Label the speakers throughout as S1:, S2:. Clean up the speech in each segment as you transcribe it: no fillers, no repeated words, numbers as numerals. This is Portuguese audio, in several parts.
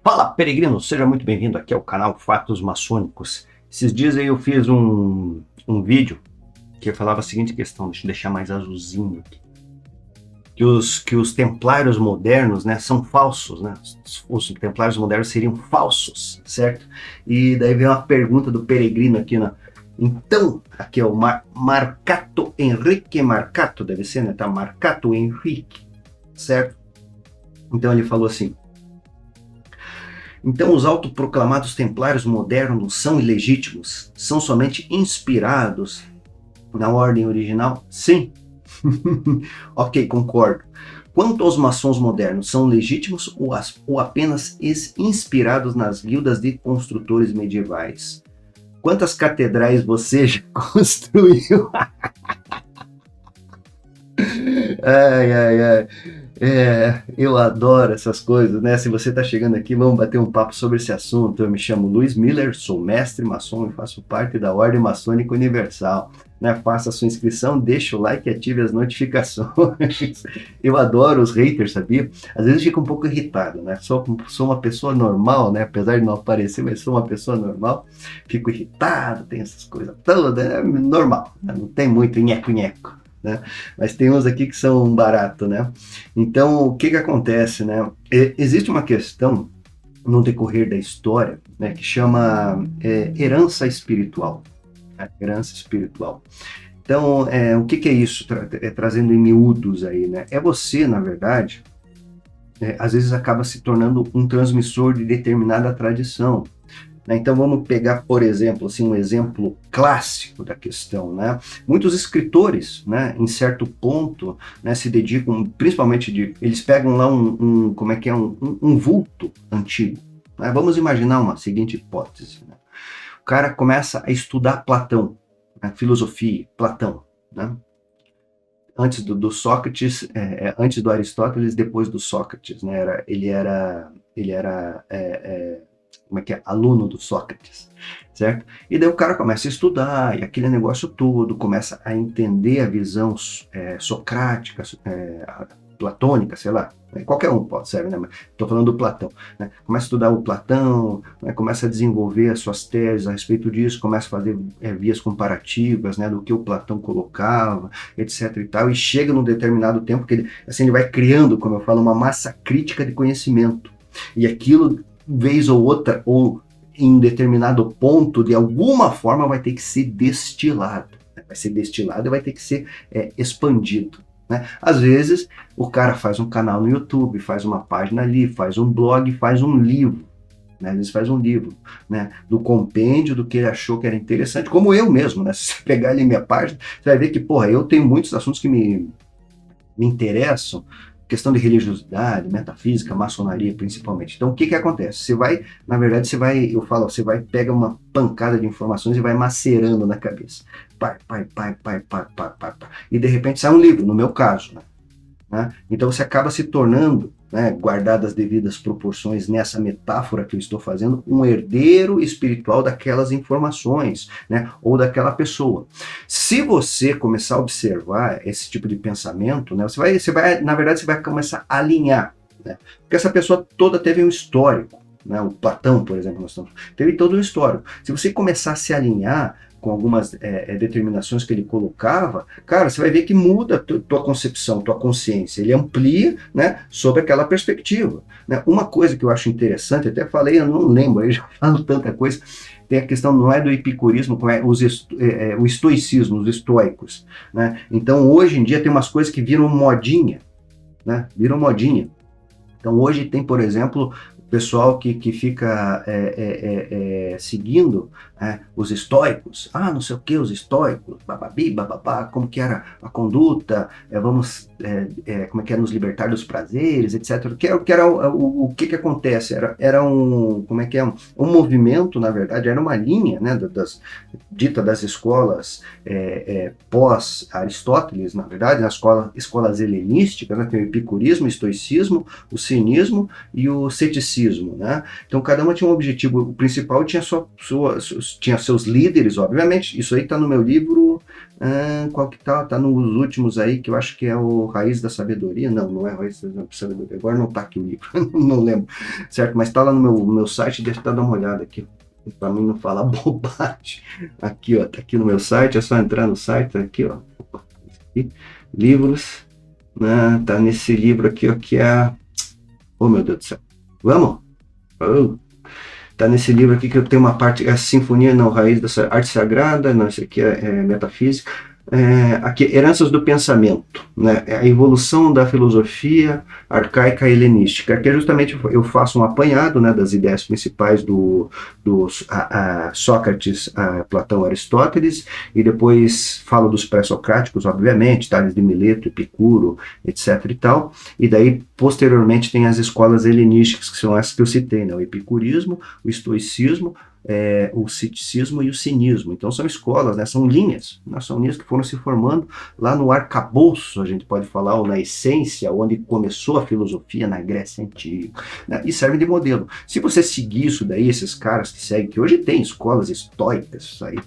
S1: Fala, peregrino, seja muito bem-vindo aqui ao canal Fatos Maçônicos. Esses dias aí eu fiz um vídeo que falava a seguinte questão, deixa eu deixar mais azulzinho aqui. Que os templários modernos, né, são falsos, né? Os templários modernos seriam falsos, certo? E daí vem uma pergunta do peregrino aqui, né? Então, aqui é o Marcato Henrique Marcato, deve ser, né? Tá, Marcato Henrique, certo? Então ele falou assim: então os autoproclamados templários modernos são ilegítimos? São somente inspirados na ordem original? Sim. Ok, concordo. Quanto aos maçons modernos, são legítimos ou apenas inspirados nas guildas de construtores medievais? Quantas catedrais você já construiu? Ai, ai, ai. Eu adoro essas coisas, né? Se você está chegando aqui, vamos bater um papo sobre esse assunto. Eu me chamo Luiz Miller, sou mestre maçom e faço parte da Ordem Maçônica Universal. Né? Faça a sua inscrição, deixa o like e ative as notificações. Eu adoro os haters, sabia? Às vezes eu fico um pouco irritado, né? Sou uma pessoa normal, né? Apesar de não aparecer, mas sou uma pessoa normal. Fico irritado, tem essas coisas todas, é normal, né? Não tem muito nheco-nheco. Né? Mas tem uns aqui que são um barato, né? Então, o que acontece, né? Existe uma questão no decorrer da história, né, que chama herança espiritual. Né? Herança espiritual. Então, o que é isso? Trazendo em miúdos aí, né? É você, na verdade, às vezes acaba se tornando um transmissor de determinada tradição. Então vamos pegar, por exemplo, assim, um exemplo clássico da questão, né? Muitos escritores, né, em certo ponto, né, se dedicam, principalmente eles pegam lá um vulto antigo. Né? Vamos imaginar uma seguinte hipótese. Né? O cara começa a estudar Platão, né, filosofia, Platão, né? Antes do Sócrates, antes do Aristóteles, depois do Sócrates, né? Ele era aluno do Sócrates, certo? E daí o cara começa a estudar, e aquele negócio todo, começa a entender a visão socrática, platônica, sei lá, qualquer um pode ser, né? Mas estou falando do Platão, né? Começa a estudar o Platão, né? Começa a desenvolver as suas teses a respeito disso, começa a fazer vias comparativas, né? Do que o Platão colocava, etc e tal, e chega num determinado tempo que ele vai criando, como eu falo, uma massa crítica de conhecimento, e aquilo vez ou outra, ou em determinado ponto, de alguma forma vai ter que ser destilado. Vai ser destilado e vai ter que ser expandido. Né? Às vezes, o cara faz um canal no YouTube, faz uma página ali, faz um blog, faz um livro. Né? Às vezes faz um livro, né, do compêndio do que ele achou que era interessante, como eu mesmo. Né? Se você pegar ali minha página, você vai ver que, eu tenho muitos assuntos que me interessam, questão de religiosidade, metafísica, maçonaria principalmente. Então o que acontece? Você vai pega uma pancada de informações e vai macerando na cabeça. E de repente sai um livro, no meu caso. Né? Então você acaba se tornando, né, guardadas as devidas proporções nessa metáfora que eu estou fazendo, um herdeiro espiritual daquelas informações, né, ou daquela pessoa. Se você começar a observar esse tipo de pensamento, né, na verdade, você vai começar a alinhar, né, porque essa pessoa toda teve um histórico, né, o Platão, por exemplo, teve todo um histórico. Se você começar a se alinhar com algumas determinações que ele colocava, cara, você vai ver que muda a tua concepção, tua consciência. Ele amplia, né, sobre aquela perspectiva. Né? Uma coisa que eu acho interessante, até falei, eu não lembro, eu já falo tanta coisa, tem a questão, não é do epicurismo, o estoicismo, os estoicos. Né? Então, hoje em dia, tem umas coisas que viram modinha. Né? Viram modinha. Então, hoje tem, por exemplo, pessoal que fica seguindo os estoicos, não sei o que, os estoicos, bababi, bababá, como que era a conduta, como é que é nos libertar dos prazeres, etc. O que acontece? Era um movimento, na verdade, era uma linha, né, dita das escolas pós-Aristóteles, na verdade, nas escolas helenísticas, né, tem o epicurismo, o estoicismo, o cinismo e o ceticismo. Né? Então cada uma tinha um objetivo, o principal tinha seus líderes, obviamente, isso aí está no meu livro, Qual que tá? Tá nos últimos aí, que eu acho que é o Raiz da Sabedoria. Não, não é Raiz da Sabedoria. Agora não tá aqui o livro, não lembro. Certo? Mas tá lá no meu site, deixa eu dar uma olhada aqui. Pra mim não falar bobagem. Aqui, ó, tá aqui no meu site, é só entrar no site, tá aqui, ó. Aqui, livros, né? Tá nesse livro aqui, ó, que é... Oh, meu Deus do céu. Vamos? Oh. Tá nesse livro aqui que eu tenho uma parte, a Sinfonia, não, Raiz da Arte Sagrada, não, isso aqui é Metafísica. Aqui, Heranças do Pensamento, né? É a evolução da filosofia arcaica helenística, que é justamente eu faço um apanhado, né, das ideias principais do Sócrates, Platão, Aristóteles, e depois falo dos pré-socráticos, obviamente, Tales de Mileto, Epicuro, etc. e tal, e daí posteriormente tem as escolas helenísticas, que são essas que eu citei, né? O epicurismo, o estoicismo, o ceticismo e o cinismo. Então são escolas, né? São linhas, né? São linhas que foram se formando lá no arcabouço, a gente pode falar, ou na essência, onde começou a filosofia na Grécia Antiga, né? E serve de modelo. Se você seguir isso daí, esses caras que seguem, que hoje tem escolas estoicas aí,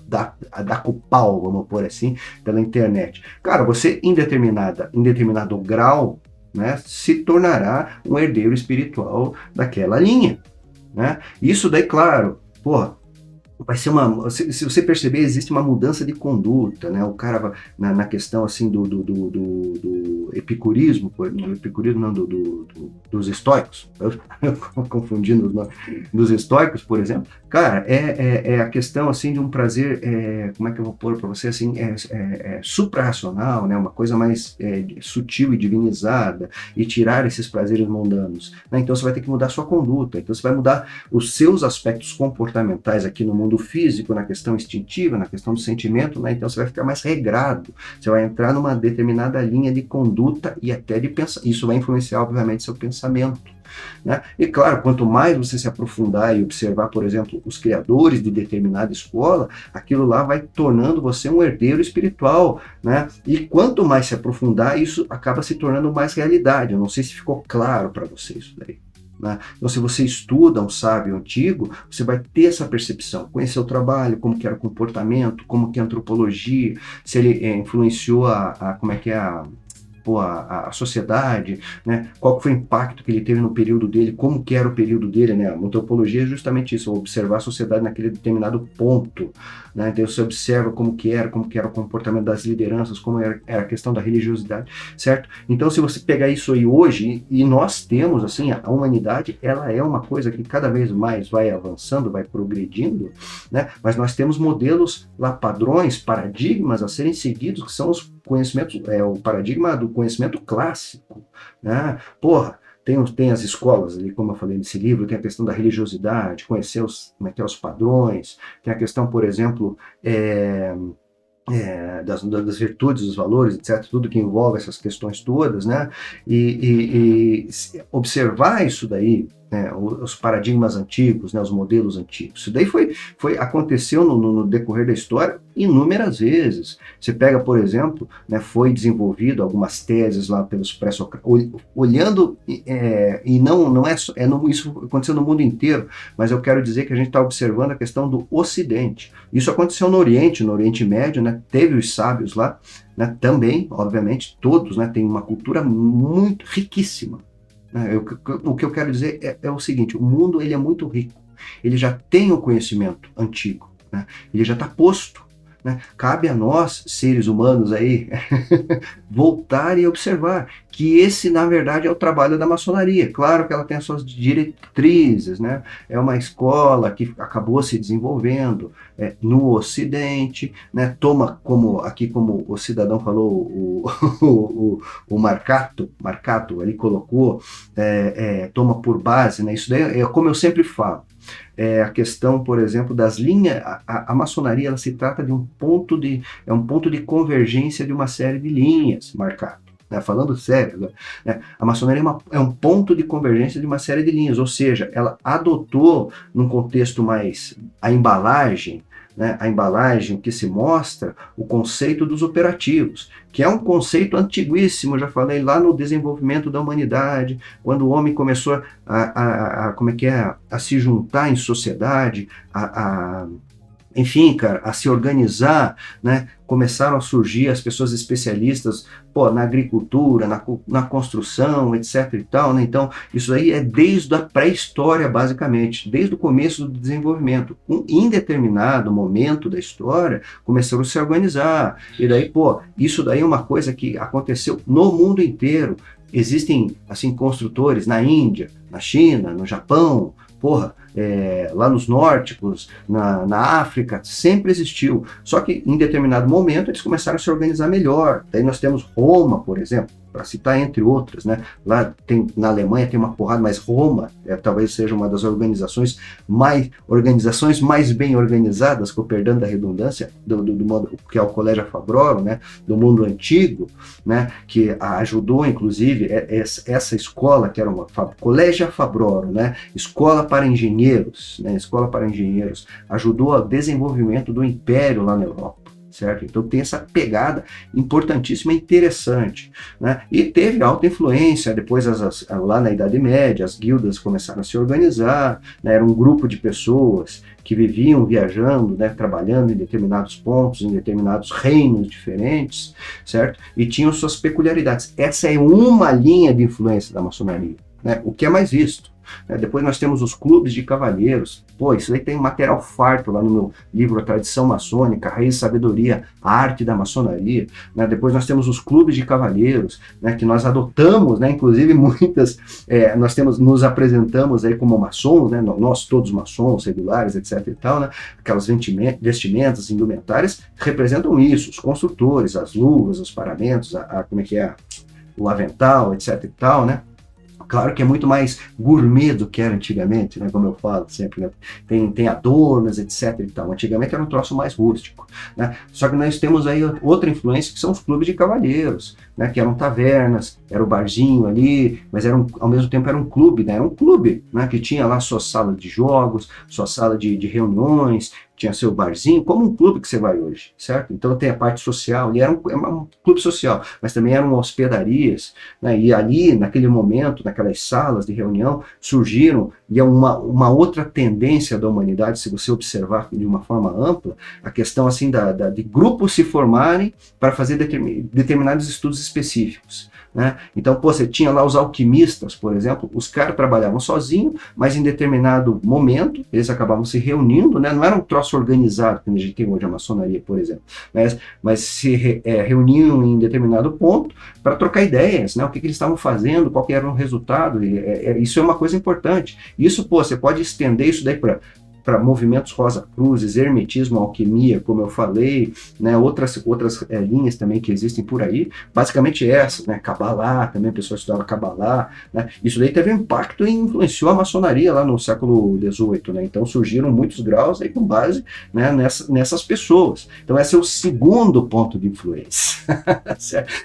S1: dá com pau, vamos pôr assim, pela internet. Cara, você em determinado grau, né, se tornará um herdeiro espiritual daquela linha, né? Isso daí, claro, porra, vai ser se você perceber, existe uma mudança de conduta, né? O cara, na questão assim do epicurismo, não, epicurismo não, dos estoicos, eu confundindo os nomes, dos estoicos, por exemplo, cara, é a questão assim de um prazer, como é que eu vou pôr para você, assim, suprarracional, né? Uma coisa mais sutil e divinizada, e tirar esses prazeres mundanos, né? Então você vai ter que mudar a sua conduta, então você vai mudar os seus aspectos comportamentais aqui no mundo físico, na questão instintiva, na questão do sentimento, né? Então você vai ficar mais regrado, você vai entrar numa determinada linha de conduta e até de pensamento. Isso vai influenciar, obviamente, seu pensamento, né? E claro, quanto mais você se aprofundar e observar, por exemplo, os criadores de determinada escola, aquilo lá vai tornando você um herdeiro espiritual, né? E quanto mais se aprofundar, isso acaba se tornando mais realidade. Eu não sei se ficou claro para você isso daí, né? Então, se você estuda um sábio antigo, você vai ter essa percepção, conhecer o trabalho, como que era o comportamento, como que é a antropologia, se ele influenciou como é que é a sociedade, né? Qual foi o impacto que ele teve no período dele, como que era o período dele, né? A antropologia é justamente isso, observar a sociedade naquele determinado ponto, né? Então você observa como que era o comportamento das lideranças, como era a questão da religiosidade, certo? Então se você pegar isso aí hoje, e nós temos, assim, a humanidade, ela é uma coisa que cada vez mais vai avançando, vai progredindo, né? Mas nós temos modelos lá, padrões, paradigmas a serem seguidos, que são os conhecimentos, o paradigma do conhecimento clássico, né? Porra, tem as escolas ali, como eu falei nesse livro, tem a questão da religiosidade, conhecer como é que é os padrões, tem a questão, por exemplo, das virtudes, dos valores, etc., tudo que envolve essas questões todas, né? E observar isso daí, né, os paradigmas antigos, né, os modelos antigos. Isso daí aconteceu no decorrer da história inúmeras vezes. Você pega, por exemplo, né, foi desenvolvido algumas teses lá pelos pré-socráticos, olhando, e não é isso aconteceu no mundo inteiro, mas eu quero dizer que a gente está observando a questão do Ocidente. Isso aconteceu no Oriente Médio, né, teve os sábios lá, né, também, obviamente, todos, né, têm uma cultura muito riquíssima. O que eu quero dizer é o seguinte: o mundo ele é muito rico, ele já tem o conhecimento antigo, né? Ele já está posto, né? Cabe a nós, seres humanos aí, voltar e observar que esse, na verdade, é o trabalho da maçonaria. Claro que ela tem as suas diretrizes, né? É uma escola que acabou se desenvolvendo no Ocidente, né? Toma como o cidadão falou, o Marcato, ele colocou, toma por base, né? Isso daí é como eu sempre falo. A questão, por exemplo, das linhas, a maçonaria, ela se trata de um ponto de convergência de uma série de linhas, Marcato, né? Falando sério, né? A maçonaria é um ponto de convergência de uma série de linhas, ou seja, ela adotou, num contexto mais, a embalagem, né, a embalagem que se mostra o conceito dos operativos, que é um conceito antiguíssimo, já falei, lá no desenvolvimento da humanidade, quando o homem começou a se juntar em sociedade, enfim, cara, a se organizar, né? Começaram a surgir as pessoas especialistas, pô, na agricultura, na construção, etc e tal, né? Então, isso aí é desde a pré-história, basicamente, desde o começo do desenvolvimento. Em determinado momento da história, começaram a se organizar. E daí, pô, isso daí é uma coisa que aconteceu no mundo inteiro. Existem, assim, construtores na Índia, na China, no Japão, porra, lá nos nórdicos, na África, sempre existiu. Só que em determinado momento eles começaram a se organizar melhor. Daí nós temos Roma, por exemplo, para citar entre outras, né? Lá tem, na Alemanha tem uma porrada, mas Roma talvez seja uma das organizações mais bem organizadas, com perdão da redundância, do modo que é o Colégio Fabrorum, né? Do mundo antigo, né? Que ajudou, inclusive, essa escola que era uma Colégio Fabrorum, né? Escola para engenheiros, né? Escola para engenheiros, ajudou ao desenvolvimento do império lá na Europa. Certo? Então tem essa pegada importantíssima e interessante, né? E teve alta influência, depois lá na Idade Média, as guildas começaram a se organizar, né? Era um grupo de pessoas que viviam viajando, né? Trabalhando em determinados pontos, em determinados reinos diferentes, certo? E tinham suas peculiaridades. Essa é uma linha de influência da maçonaria, né? O que é mais visto. Depois nós temos os clubes de cavalheiros. Pô, isso aí tem material farto lá no meu livro A Tradição Maçônica, a Raiz e Sabedoria, a Arte da Maçonaria. Né? Depois nós temos os clubes de cavalheiros, né, que nós adotamos, né, inclusive muitas, nos apresentamos aí como maçons, né, nós todos maçons, regulares, etc e tal, né, aquelas vestimentas, indumentárias, representam isso, os construtores, as luvas, os paramentos, o avental, etc e tal, né. Claro que é muito mais gourmet do que era antigamente, né? Como eu falo sempre, né? Tem adornos, etc e tal. Antigamente era um troço mais rústico, né? Só que nós temos aí outra influência que são os clubes de cavalheiros, né? Que eram tavernas, era o barzinho ali, mas ao mesmo tempo era um clube, né? Era um clube, né? Que tinha lá sua sala de jogos, sua sala de reuniões, tinha seu barzinho, como um clube que você vai hoje, certo? Então tem a parte social, e era um clube social, mas também eram hospedarias, né? E ali, naquele momento, naquelas salas de reunião, surgiram, e é uma outra tendência da humanidade, se você observar de uma forma ampla, a questão assim de grupos se formarem para fazer determinados estudos específicos. Né? Então, pô, você tinha lá os alquimistas, por exemplo, os caras trabalhavam sozinhos, mas em determinado momento eles acabavam se reunindo, né? Não era um troço organizado, como a gente tem hoje a maçonaria, por exemplo, mas se reuniam em determinado ponto para trocar ideias, né? O que eles estavam fazendo, qual que era o resultado, isso é uma coisa importante. Isso, pô, você pode estender isso daí para movimentos Rosa Cruzes, hermetismo, alquimia, como eu falei, né, outras linhas também que existem por aí, basicamente essas, né, Cabalá, também a pessoa estudava Cabalá, né, isso daí teve um impacto e influenciou a maçonaria lá no século XVIII, né, então surgiram muitos graus aí com base, né, nessas pessoas. Então esse é o segundo ponto de influência.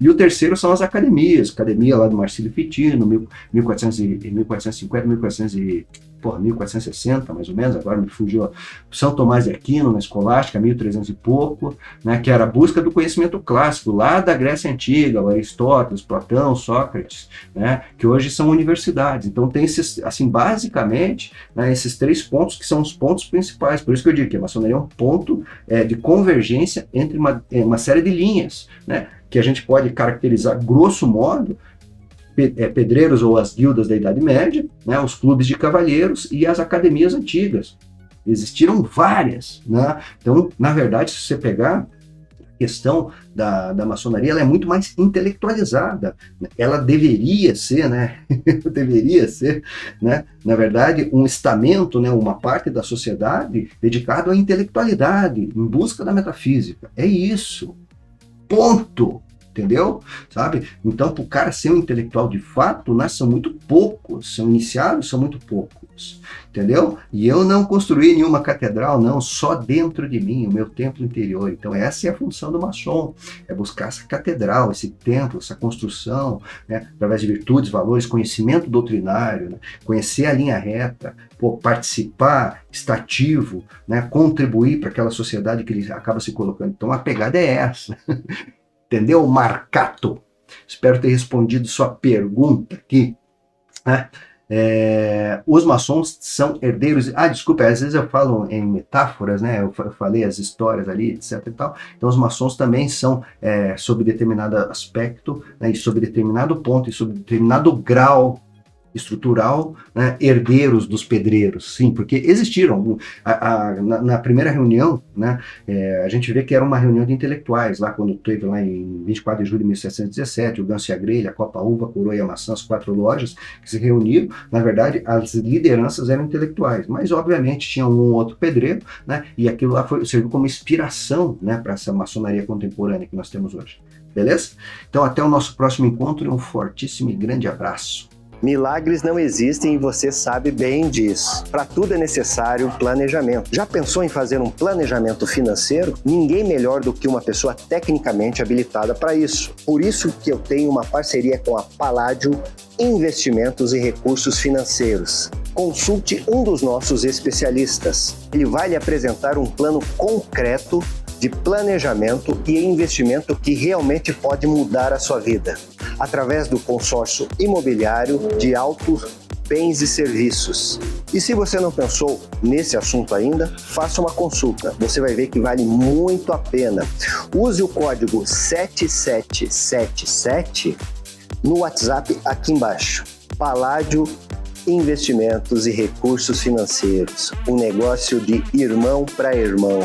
S1: E o terceiro são as academias, academia lá do Marcílio Fitino, 1450, 1460, mais ou menos, agora me fugiu São Tomás de Aquino, na Escolástica, 1300 e pouco, né, que era a busca do conhecimento clássico, lá da Grécia Antiga, Aristóteles, Platão, Sócrates, né, que hoje são universidades. Então tem esses, assim, basicamente, né, esses três pontos que são os pontos principais. Por isso que eu digo que a maçonaria é um ponto de convergência entre uma série de linhas, né, que a gente pode caracterizar, grosso modo, pedreiros ou as guildas da Idade Média, né, os clubes de cavalheiros e as academias antigas. Existiram várias, né? Então, na verdade, se você pegar a questão da maçonaria, ela é muito mais intelectualizada. Ela deveria ser, né? Deveria ser, né? Na verdade, um estamento, né? Uma parte da sociedade dedicado à intelectualidade, em busca da metafísica. É isso. Ponto. Entendeu? Sabe? Então, para o cara ser um intelectual de fato, né, são muito poucos, são iniciados, são muito poucos. Entendeu? E eu não construí nenhuma catedral, não, só dentro de mim, o meu templo interior. Então, essa é a função do maçom, é buscar essa catedral, esse templo, essa construção, né, através de virtudes, valores, conhecimento doutrinário, né, conhecer a linha reta, participar, estar ativo, né, contribuir para aquela sociedade que ele acaba se colocando. Então, a pegada é essa. Entendeu, Marcato? Espero ter respondido sua pergunta aqui, né? Os maçons são herdeiros. Desculpa, às vezes eu falo em metáforas, né? Eu falei as histórias ali, etc e tal. Então, os maçons também são, sob determinado aspecto, né, e sob determinado ponto, e sob determinado grau estrutural, né, herdeiros dos pedreiros, sim, porque existiram. Na primeira reunião, né, a gente vê que era uma reunião de intelectuais, lá quando teve lá em 24 de julho de 1717, o Ganso e a Grelha, a Copa Uva, a Coroa e a Maçã, as 4 lojas que se reuniram. Na verdade, as lideranças eram intelectuais, mas obviamente tinha um ou outro pedreiro, né, e aquilo lá serviu como inspiração, né, para essa maçonaria contemporânea que nós temos hoje. Beleza? Então, até o nosso próximo encontro e um fortíssimo e grande abraço.
S2: Milagres não existem e você sabe bem disso. Para tudo é necessário planejamento. Já pensou em fazer um planejamento financeiro? Ninguém melhor do que uma pessoa tecnicamente habilitada para isso. Por isso que eu tenho uma parceria com a Palladio Investimentos e Recursos Financeiros. Consulte um dos nossos especialistas. Ele vai lhe apresentar um plano concreto de planejamento e investimento que realmente pode mudar a sua vida, através do consórcio imobiliário de altos bens e serviços. E se você não pensou nesse assunto ainda, faça uma consulta. Você vai ver que vale muito a pena. Use o código 7777 no WhatsApp aqui embaixo. Palladio Investimentos e Recursos Financeiros. Um negócio de irmão para irmão.